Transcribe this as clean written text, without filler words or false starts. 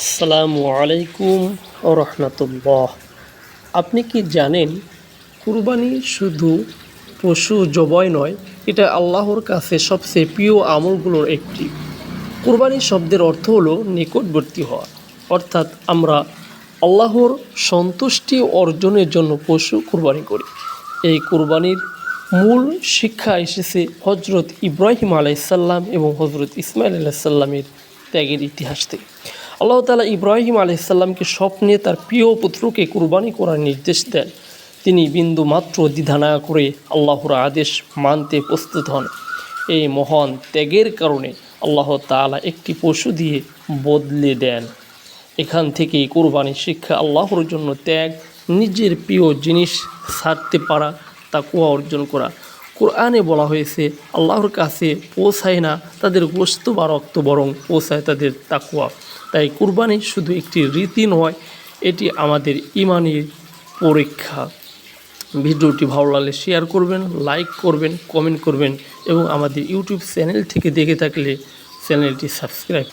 আসসালামু আলাইকুম ও রহমতুল্লাহ। আপনি কি জানেন কুরবানি শুধু পশু জবাই নয়, এটা আল্লাহর কাছে সবচেয়ে প্রিয় আমলগুলোর একটি। কুরবানি শব্দের অর্থ হলো নিকটবর্তী হওয়া, অর্থাৎ আমরা আল্লাহর সন্তুষ্টি অর্জনের জন্য পশু কুরবানি করি। এই কুরবানির মূল শিক্ষা এসেছে হজরত ইব্রাহিম আলাইসাল্লাম এবং হজরত ইসমাইল আলাইসাল্লামের ত্যাগের ইতিহাস থেকে। আল্লাহ তাআলা ইব্রাহিম আলাইসাল্লামকে স্বপ্নে তার প্রিয় পুত্রকে কুরবানি করার নির্দেশ দেন। তিনি বিন্দু মাত্র দ্বিধা না করে আল্লাহর আদেশ মানতে প্রস্তুত হন। এই মহান ত্যাগের কারণে আল্লাহ তাআলা একটি পশু দিয়ে বদলে দেন। এখান থেকেই কুরবানির শিক্ষা, আল্লাহর জন্য ত্যাগ, নিজের প্রিয় জিনিস ছাড়তে পারা, তাকওয়া অর্জন করা। কোরআনে বলা হয়েছে আল্লাহর কাছে পৌঁছায় না তাদের গোশত বা রক্ত, বরং পৌঁছায় তাদের তাকওয়া। তাই কুরবানি শুধু একটি রীতি নয়, এটি আমাদের ইমানের পরীক্ষা। ভিডিওটি ভালো লাগলে শেয়ার করবেন, লাইক করবেন, কমেন্ট করবেন এবং আমাদের ইউটিউব চ্যানেল থেকে দেখে থাকলে চ্যানেলটি সাবস্ক্রাইব